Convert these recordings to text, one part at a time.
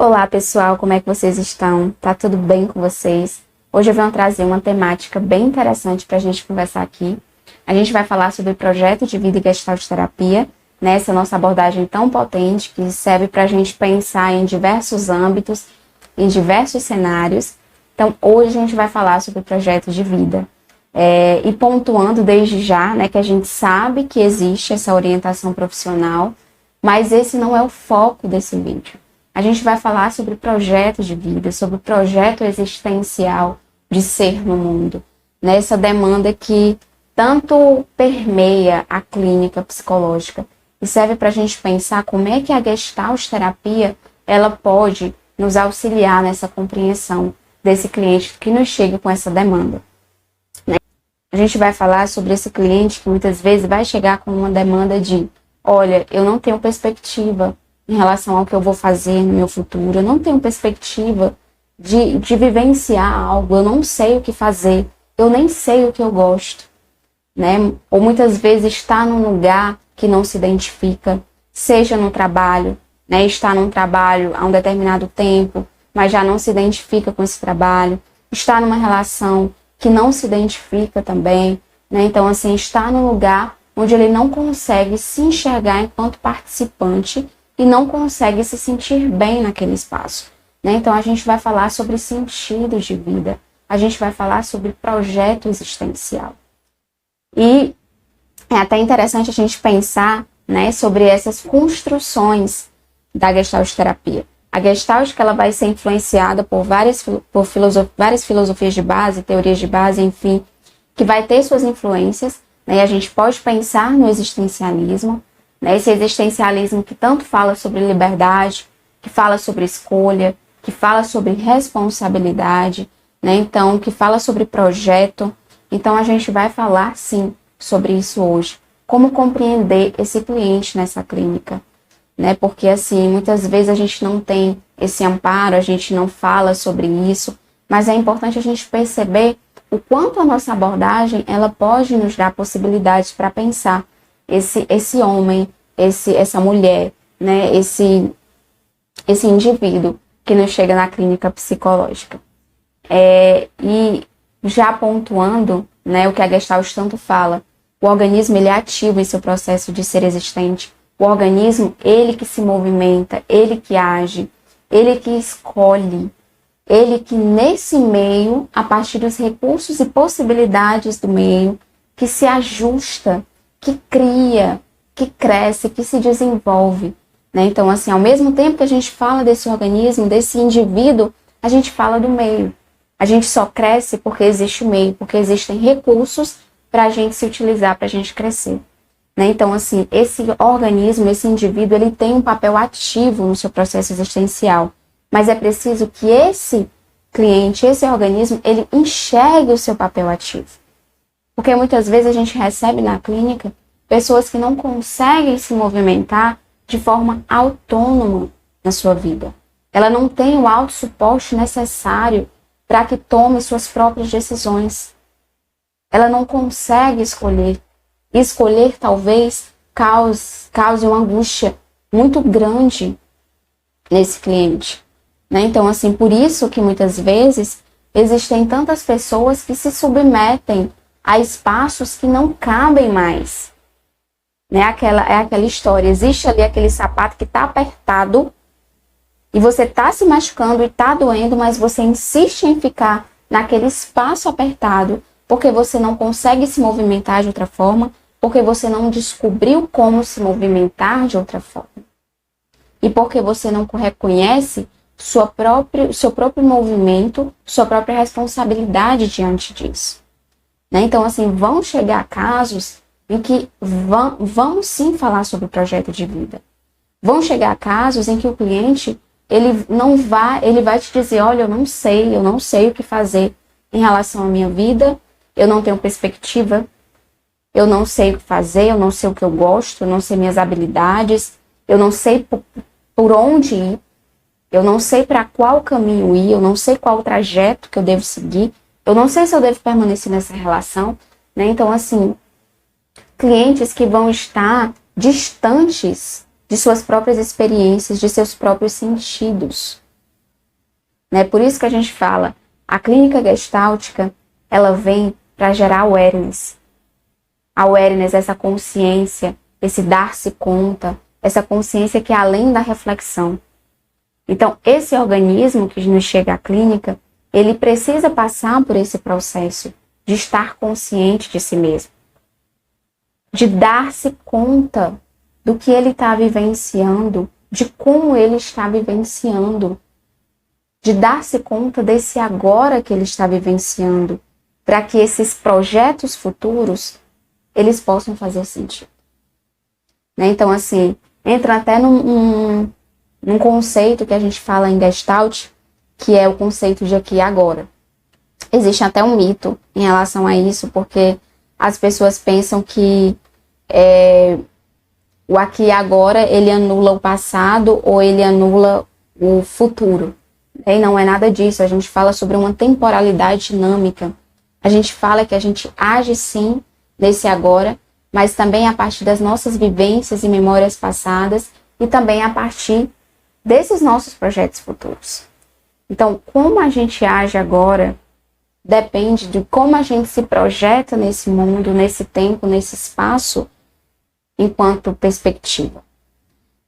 Olá pessoal, como é que vocês estão? Tá tudo bem com vocês? Hoje eu venho trazer uma temática bem interessante para a gente conversar aqui. A gente vai falar sobre o projeto de vida e Gestalt terapia, nessa nossa abordagem tão potente que serve para a gente pensar em diversos âmbitos, em diversos cenários. Então hoje a gente vai falar sobre o projeto de vida. E pontuando desde já, que a gente sabe que existe essa orientação profissional, mas esse não é o foco desse vídeo. A gente vai falar sobre o projeto de vida, sobre o projeto existencial de ser no mundo, essa demanda que tanto permeia a clínica psicológica e serve para a gente pensar como é que a Gestalt terapia ela pode nos auxiliar nessa compreensão desse cliente que nos chega com essa demanda. A gente vai falar sobre esse cliente que muitas vezes vai chegar com uma demanda de: olha, eu não tenho perspectiva em relação ao que eu vou fazer no meu futuro, eu não tenho perspectiva de vivenciar algo, eu não sei o que fazer, eu nem sei o que eu gosto, Ou muitas vezes está num lugar que não se identifica, seja no trabalho, está num trabalho há um determinado tempo, mas já não se identifica com esse trabalho, está numa relação que não se identifica também, Então, assim, está num lugar onde ele não consegue se enxergar enquanto participante e não consegue se sentir bem naquele espaço. Então, a gente vai falar sobre sentido de vida, a gente vai falar sobre projeto existencial. E é até interessante a gente pensar sobre essas construções da Gestalt terapia. A Gestalt que ela vai ser influenciada por várias filosofias de base, teorias de base, enfim, que vai ter suas influências, e a gente pode pensar no existencialismo, esse existencialismo que tanto fala sobre liberdade, que fala sobre escolha, que fala sobre responsabilidade, Então, que fala sobre projeto. Então, a gente vai falar, sim, sobre isso hoje. Como compreender esse cliente nessa clínica, Porque, assim, muitas vezes a gente não tem esse amparo, a gente não fala sobre isso, mas é importante a gente perceber o quanto a nossa abordagem, ela pode nos dar possibilidades para pensar esse homem, essa mulher, esse indivíduo que nos chega na clínica psicológica. E já pontuando, o que a Gestalt tanto fala, o organismo ele é ativo em seu processo de ser existente. O organismo, ele que se movimenta, ele que age, ele que escolhe, ele que nesse meio, a partir dos recursos e possibilidades do meio, que se ajusta, que cria, que cresce, que se desenvolve. Então, assim, ao mesmo tempo que a gente fala desse organismo, desse indivíduo, a gente fala do meio. A gente só cresce porque existe o meio, porque existem recursos para a gente se utilizar, para a gente crescer. Então, assim, esse organismo, esse indivíduo, ele tem um papel ativo no seu processo existencial. Mas é preciso que esse cliente, esse organismo, ele enxergue o seu papel ativo. Porque muitas vezes a gente recebe na clínica pessoas que não conseguem se movimentar de forma autônoma na sua vida. Ela não tem o autossuporte necessário para que tome suas próprias decisões. Ela não consegue escolher. Escolher talvez cause uma angústia muito grande nesse cliente. Então, assim, por isso que muitas vezes existem tantas pessoas que se submetem a espaços que não cabem mais. É aquela história, existe ali aquele sapato que está apertado e você está se machucando e está doendo, mas você insiste em ficar naquele espaço apertado porque você não consegue se movimentar de outra forma, porque você não descobriu como se movimentar de outra forma. E porque você não reconhece seu próprio movimento, sua própria responsabilidade diante disso. Então, assim, vão chegar casos em que vamos sim falar sobre o projeto de vida. Vão chegar casos em que o cliente, ele vai te dizer: olha, eu não sei o que fazer em relação à minha vida, eu não tenho perspectiva, eu não sei o que fazer, eu não sei o que eu gosto, eu não sei minhas habilidades, eu não sei por onde ir, eu não sei para qual caminho ir, eu não sei qual o trajeto que eu devo seguir, eu não sei se eu devo permanecer nessa relação, Então, assim, clientes que vão estar distantes de suas próprias experiências, de seus próprios sentidos, né? Por isso que a gente fala, a clínica gestáltica, ela vem para gerar awareness. Awareness, essa consciência, esse dar-se conta, essa consciência que é além da reflexão. Então, esse organismo que nos chega à clínica, ele precisa passar por esse processo de estar consciente de si mesmo, de dar-se conta do que ele está vivenciando, de como ele está vivenciando, de dar-se conta desse agora que ele está vivenciando, para que esses projetos futuros, eles possam fazer sentido. Né? Então, assim, entra até num conceito que a gente fala em Gestalt, que é o conceito de aqui e agora. Existe até um mito em relação a isso, porque as pessoas pensam que o aqui e agora, ele anula o passado ou ele anula o futuro. E não é nada disso, a gente fala sobre uma temporalidade dinâmica. A gente fala que a gente age sim nesse agora, mas também a partir das nossas vivências e memórias passadas e também a partir desses nossos projetos futuros. Então, como a gente age agora depende de como a gente se projeta nesse mundo, nesse tempo, nesse espaço, enquanto perspectiva.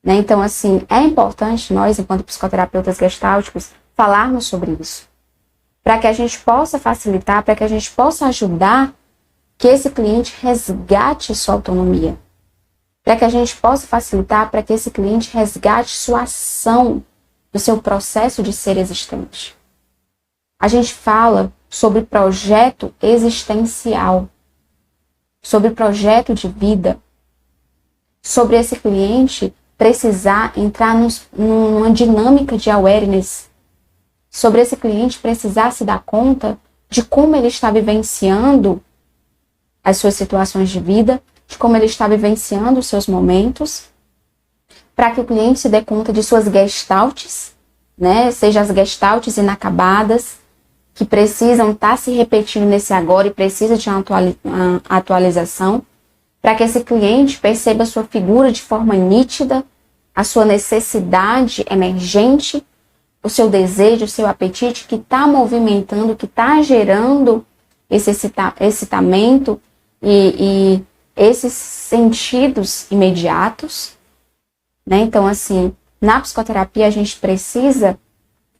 Né? Então, assim, é importante nós, enquanto psicoterapeutas gestálticos, falarmos sobre isso, para que a gente possa facilitar, para que a gente possa ajudar que esse cliente resgate sua autonomia, para que a gente possa facilitar, para que esse cliente resgate sua ação do seu processo de ser existente. A gente fala sobre projeto existencial, sobre projeto de vida, sobre esse cliente precisar entrar numa dinâmica de awareness, sobre esse cliente precisar se dar conta de como ele está vivenciando as suas situações de vida, de como ele está vivenciando os seus momentos, para que o cliente se dê conta de suas gestaltes, né? Seja as gestaltes inacabadas, que precisam estar se repetindo nesse agora e precisa de uma atualização, para que esse cliente perceba a sua figura de forma nítida, a sua necessidade emergente, o seu desejo, o seu apetite que está movimentando, que está gerando esse excitamento e esses sentidos imediatos. Né? Então, assim, na psicoterapia a gente precisa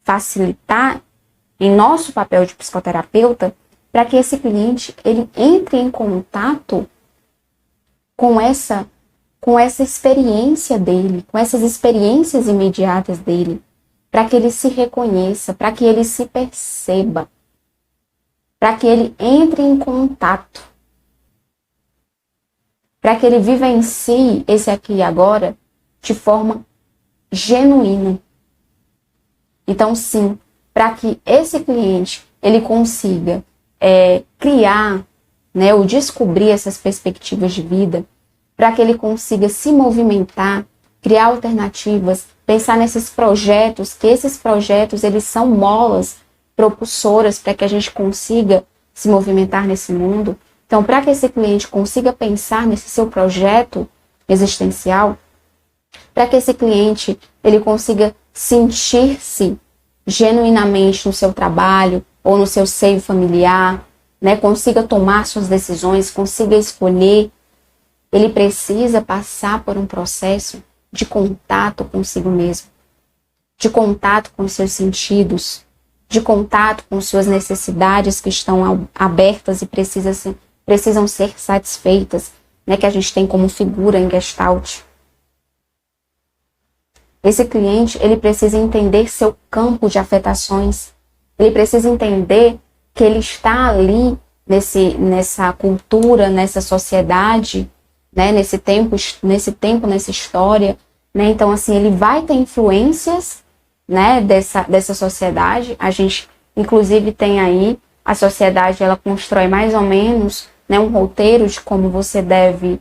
facilitar em nosso papel de psicoterapeuta para que esse cliente ele entre em contato com essa experiência dele, com essas experiências imediatas dele, para que ele se reconheça, para que ele se perceba, para que ele entre em contato, para que ele vivencie esse aqui e agora de forma genuína. Então, sim, para que esse cliente ele consiga criar, né, ou descobrir essas perspectivas de vida, para que ele consiga se movimentar, criar alternativas, pensar nesses projetos, que esses projetos eles são molas propulsoras para que a gente consiga se movimentar nesse mundo. Então, para que esse cliente consiga pensar nesse seu projeto existencial, para que esse cliente ele consiga sentir-se genuinamente no seu trabalho ou no seu seio familiar, né, consiga tomar suas decisões, consiga escolher, ele precisa passar por um processo de contato consigo mesmo, de contato com os seus sentidos, de contato com suas necessidades que estão abertas e precisam ser satisfeitas, né, que a gente tem como figura em Gestalt. Esse cliente, ele precisa entender seu campo de afetações, ele precisa entender que ele está ali nessa cultura, nessa sociedade, né, nesse tempo, nessa história, né? Então, assim, ele vai ter influências, né, dessa sociedade. A gente, inclusive, tem aí, a sociedade, ela constrói mais ou menos, né, um roteiro de como você deve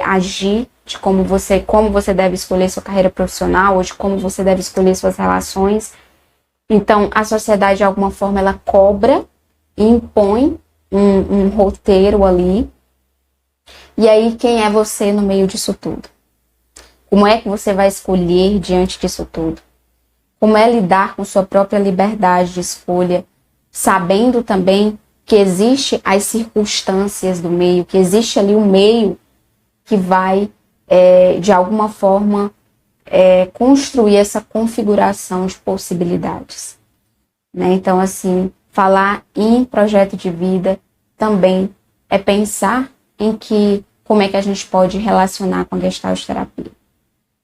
agir, de como você deve escolher sua carreira profissional, ou de como você deve escolher suas relações. Então, a sociedade, de alguma forma, ela cobra e impõe um roteiro ali. E aí, quem é você no meio disso tudo? Como é que você vai escolher diante disso tudo? como é lidar com sua própria liberdade de escolha, sabendo também que existe as circunstâncias do meio, que existe ali um meio que vai, de alguma forma, construir essa configuração de possibilidades. Né? Então, assim, falar em projeto de vida também é pensar em como é que a gente pode relacionar com a Gestalt terapia.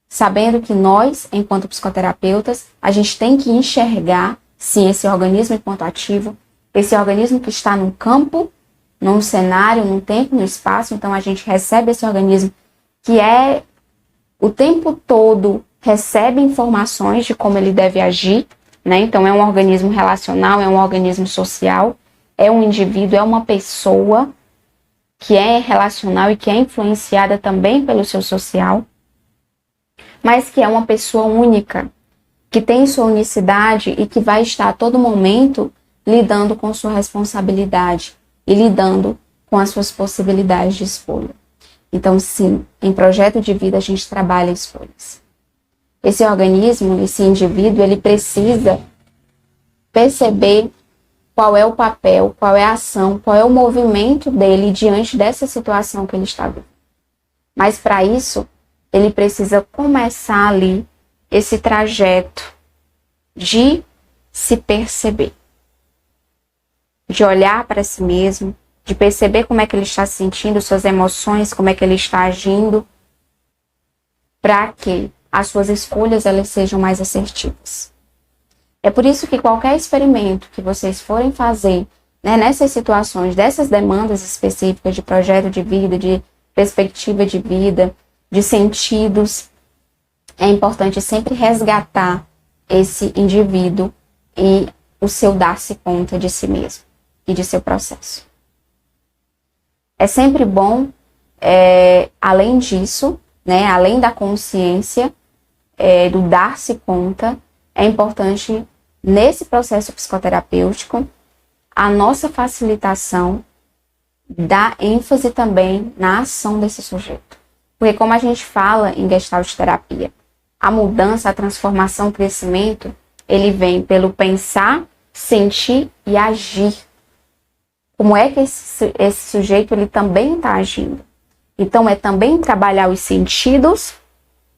Sabendo que nós, enquanto psicoterapeutas, a gente tem que enxergar, sim, esse organismo enquanto ativo, esse organismo que está num campo, num cenário, num tempo, no espaço. Então, a gente recebe esse organismo que o tempo todo recebe informações de como ele deve agir, né? Então, é um organismo relacional, é um organismo social, é um indivíduo, é uma pessoa que é relacional e que é influenciada também pelo seu social, mas que é uma pessoa única, que tem sua unicidade e que vai estar a todo momento lidando com sua responsabilidade e lidando com as suas possibilidades de escolha. Então, sim, em projeto de vida a gente trabalha escolhas. Esse organismo, esse indivíduo, ele precisa perceber qual é o papel, qual é a ação, qual é o movimento dele diante dessa situação que ele está vivendo. Mas para isso, ele precisa começar ali esse trajeto de se perceber, de olhar para si mesmo, de perceber como é que ele está se sentindo, suas emoções, como é que ele está agindo, para que as suas escolhas elas sejam mais assertivas. É por isso que qualquer experimento que vocês forem fazer, né, nessas situações, dessas demandas específicas de projeto de vida, de perspectiva de vida, de sentidos, é importante sempre resgatar esse indivíduo e o seu dar-se conta de si mesmo e de seu processo. É sempre bom, além disso, né, além da consciência, do dar-se conta, é importante, nesse processo psicoterapêutico, a nossa facilitação dá ênfase também na ação desse sujeito. Porque como a gente fala em Gestalt terapia, a mudança, a transformação, o crescimento, ele vem pelo pensar, sentir e agir. Como é que esse sujeito ele também está agindo? Então, é também trabalhar os sentidos,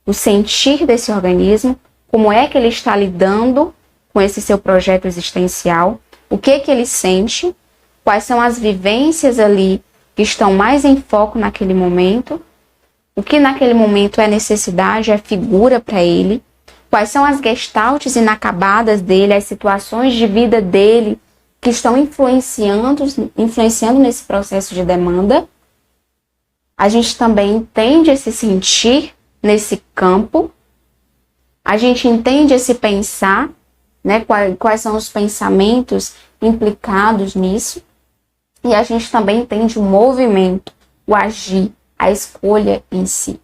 o sentir desse organismo, como é que ele está lidando com esse seu projeto existencial, o que ele sente, quais são as vivências ali que estão mais em foco naquele momento, o que naquele momento é necessidade, é figura para ele, quais são as gestaltes inacabadas dele, as situações de vida dele que estão influenciando nesse processo de demanda. A gente também entende esse sentir nesse campo, a gente entende esse pensar, né, quais são os pensamentos implicados nisso, e a gente também entende o movimento, o agir, a escolha em si.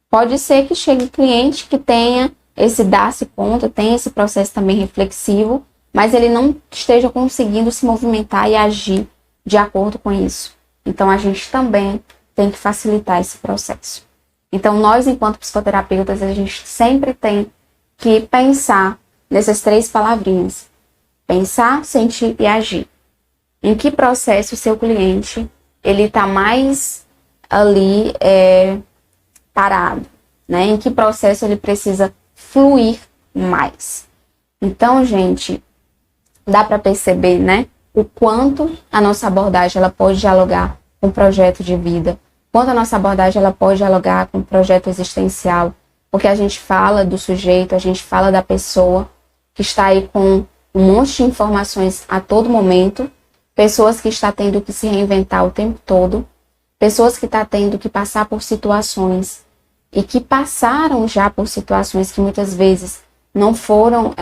Pode ser que chegue cliente que tenha esse dar-se conta, tenha esse processo também reflexivo, mas ele não esteja conseguindo se movimentar e agir de acordo com isso. Então, a gente também tem que facilitar esse processo. Então, nós, enquanto psicoterapeutas, a gente sempre tem que pensar nessas 3 palavrinhas. Pensar, sentir e agir. Em que processo o seu cliente ele está mais ali parado, né? Em que processo ele precisa fluir mais. Então, gente, dá para perceber, né? O quanto a nossa abordagem ela pode dialogar com o projeto de vida, quanto a nossa abordagem ela pode dialogar com o projeto existencial, porque a gente fala do sujeito, a gente fala da pessoa que está aí com um monte de informações a todo momento, pessoas que estão tendo que se reinventar o tempo todo, pessoas que estão tendo que passar por situações e que passaram já por situações que muitas vezes não foram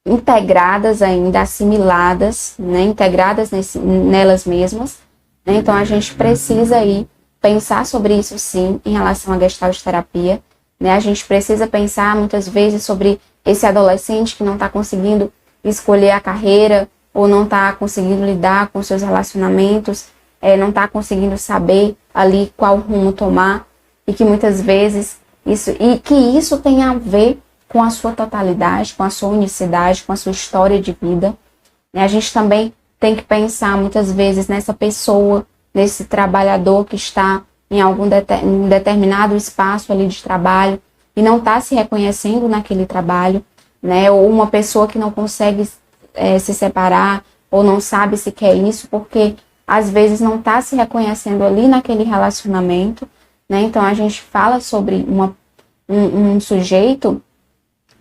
integradas ainda, assimiladas, né, integradas nelas mesmas. Né? Então, a gente precisa aí pensar sobre isso sim, em relação à Gestalt terapia. Né? A gente precisa pensar muitas vezes sobre esse adolescente que não está conseguindo escolher a carreira, ou não está conseguindo lidar com seus relacionamentos, não está conseguindo saber ali qual rumo tomar, e que muitas vezes E que isso tem a ver com a sua totalidade, com a sua unicidade, com a sua história de vida. A gente também tem que pensar muitas vezes nessa pessoa, nesse trabalhador que está em em determinado espaço ali de trabalho e não está se reconhecendo naquele trabalho, né? Ou uma pessoa que não consegue se separar ou não sabe se quer isso porque às vezes não está se reconhecendo ali naquele relacionamento, né? Então a gente fala sobre um sujeito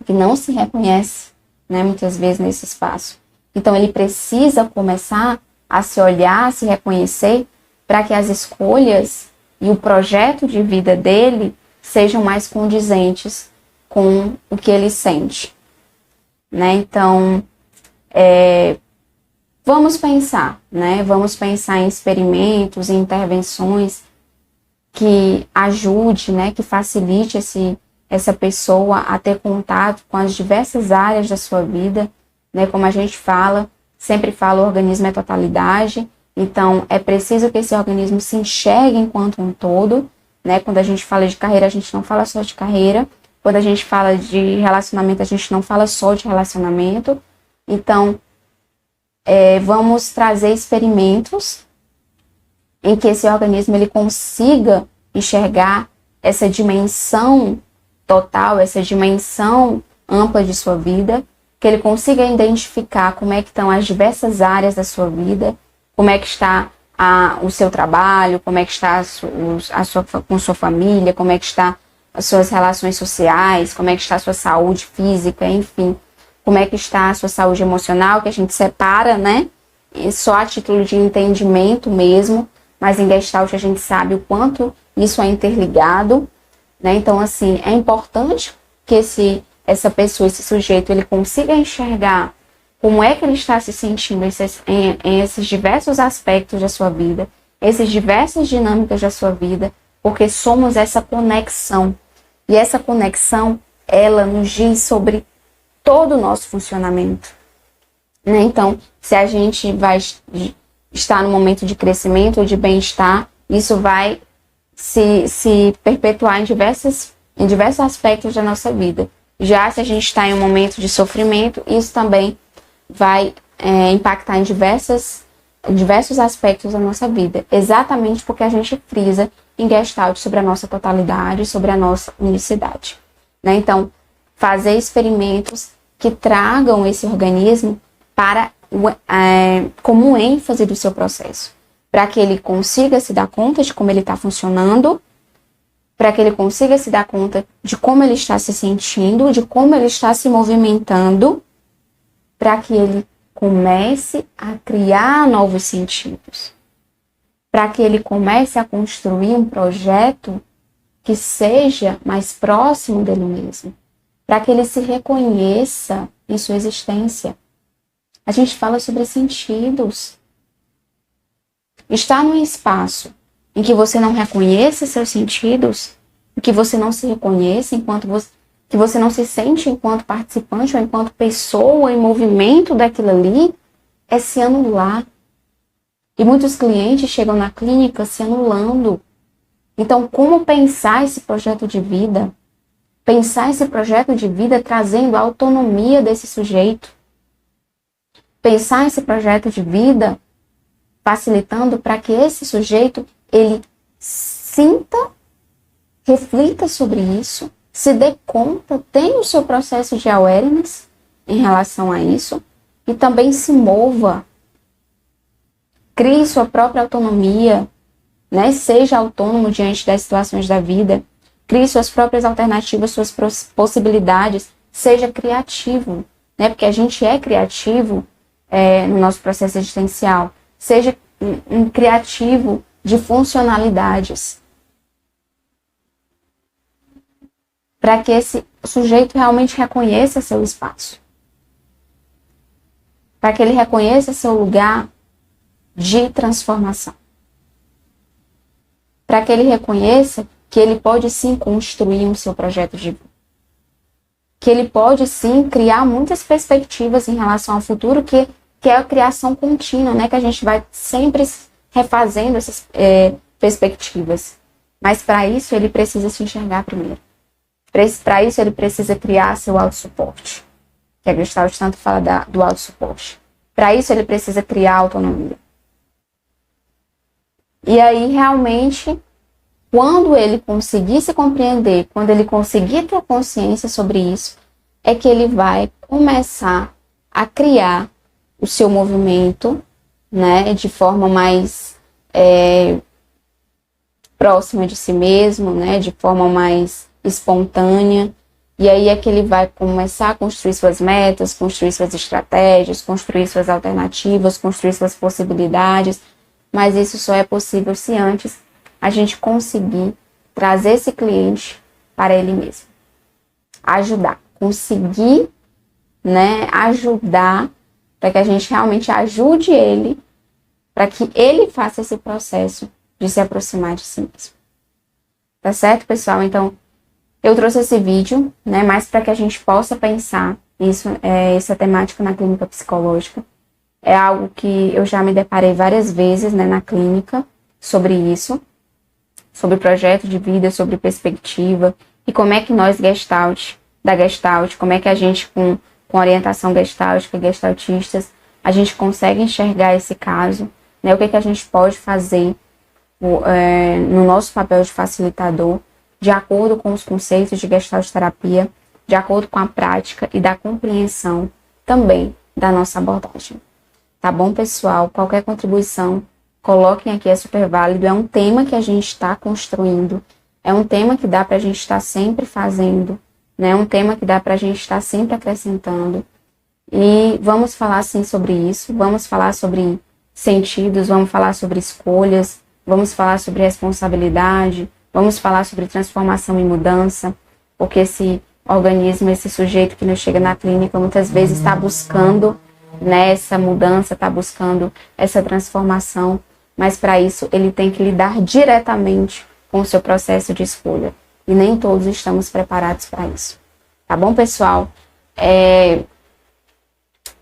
que não se reconhece, né, muitas vezes nesse espaço. Então ele precisa começar a se olhar, a se reconhecer, para que as escolhas e o projeto de vida dele sejam mais condizentes com o que ele sente, né? Então, vamos pensar, né? Vamos pensar em experimentos, em intervenções que ajude, né? Que facilite essa pessoa a ter contato com as diversas áreas da sua vida, né? Como a gente sempre fala, o organismo é totalidade, então é preciso que esse organismo se enxergue enquanto um todo, né? Quando a gente fala de carreira, a gente não fala só de carreira, quando a gente fala de relacionamento, a gente não fala só de relacionamento. Então, vamos trazer experimentos em que esse organismo ele consiga enxergar essa dimensão total, essa dimensão ampla de sua vida, que ele consiga identificar como é que estão as diversas áreas da sua vida, como é que está o seu trabalho, como é que está com sua família, como é que está as suas relações sociais, como é que está a sua saúde física, enfim, como é que está a sua saúde emocional, que a gente separa, né? Só a título de entendimento mesmo, mas em Gestalt a gente sabe o quanto isso é interligado, né? Então, assim, é importante que essa pessoa, esse sujeito, ele consiga enxergar como é que ele está se sentindo em esses diversos aspectos da sua vida, essas diversas dinâmicas da sua vida, porque somos essa conexão. E essa conexão, ela nos diz sobre todo o nosso funcionamento, né? Então, se a gente vai estar no momento de crescimento, de bem-estar, isso vai se perpetuar em diversos aspectos da nossa vida. Já se a gente está em um momento de sofrimento, isso também vai impactar em diversos aspectos da nossa vida. Exatamente porque a gente frisa em Gestalt sobre a nossa totalidade, sobre a nossa unicidade, né? Então, fazer experimentos que tragam esse organismo como ênfase do seu processo, para que ele consiga se dar conta de como ele está funcionando, para que ele consiga se dar conta de como ele está se sentindo, de como ele está se movimentando, para que ele comece a criar novos sentidos, para que ele comece a construir um projeto que seja mais próximo dele mesmo, para que ele se reconheça em sua existência. A gente fala sobre sentidos. Estar num espaço em que você não reconhece seus sentidos, em que você não se reconhece que você não se sente enquanto participante ou enquanto pessoa em movimento daquilo ali, é se anular. E muitos clientes chegam na clínica se anulando. Então, como pensar esse projeto de vida? Pensar esse projeto de vida trazendo a autonomia desse sujeito. Pensar esse projeto de vida facilitando para que esse sujeito, ele sinta, reflita sobre isso, se dê conta, tenha o seu processo de awareness em relação a isso e também se mova, crie sua própria autonomia, né? Seja autônomo diante das situações da vida, crie suas próprias alternativas, suas possibilidades, seja criativo, né? Porque a gente é criativo no nosso processo existencial, seja um criativo de funcionalidades, para que esse sujeito realmente reconheça seu espaço, para que ele reconheça seu lugar de transformação, para que ele reconheça que ele pode sim construir o seu projeto de vida, que ele pode sim criar muitas perspectivas em relação ao futuro, que é a criação contínua, né? Que a gente vai sempre refazendo essas perspectivas. Mas para isso ele precisa se enxergar primeiro. Para isso, ele precisa criar seu autossuporte, que a Gestalt tanto fala do autossuporte. Para isso, ele precisa criar autonomia. E aí, realmente, quando ele conseguir se compreender, quando ele conseguir ter consciência sobre isso, é que ele vai começar a criar o seu movimento, né, de forma mais próxima de si mesmo, né, de forma mais espontânea. E aí é que ele vai começar a construir suas metas, construir suas estratégias, construir suas alternativas, construir suas possibilidades. Mas isso só é possível se antes a gente conseguir trazer esse cliente para ele mesmo. Ajudar, conseguir, né, ajudar para que a gente realmente ajude ele, para que ele faça esse processo de se aproximar de si mesmo. Tá certo, pessoal? Então, eu trouxe esse vídeo, né, mais para que a gente possa pensar essa temática na clínica psicológica. É algo que eu já me deparei várias vezes, né, na clínica sobre isso, sobre projeto de vida, sobre perspectiva, e como é que nós, da Gestalt, como é que a gente, com orientação gestáltica e gestaltistas, a gente consegue enxergar esse caso, né, o que a gente pode fazer no nosso papel de facilitador, de acordo com os conceitos de Gestalt terapia, de acordo com a prática e da compreensão também da nossa abordagem. Tá bom, pessoal? Qualquer contribuição, coloquem aqui, é super válido. É um tema que a gente está construindo, é um tema que dá para a gente estar sempre fazendo, né? É um tema que dá para a gente estar sempre acrescentando. E vamos falar, sim, sobre isso. Vamos falar sobre sentidos, vamos falar sobre escolhas, vamos falar sobre responsabilidade, vamos falar sobre transformação e mudança, porque esse organismo, esse sujeito que nos chega na clínica, muitas vezes está buscando, né, essa mudança, está buscando essa transformação, mas para isso ele tem que lidar diretamente com o seu processo de escolha. E nem todos estamos preparados para isso. Tá bom, pessoal?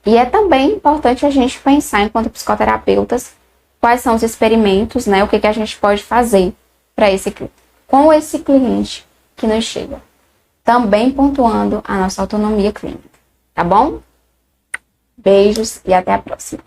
E é também importante a gente pensar, enquanto psicoterapeutas, quais são os experimentos, né, o que a gente pode fazer com esse cliente que nos chega. Também pontuando a nossa autonomia clínica. Tá bom? Beijos e até a próxima.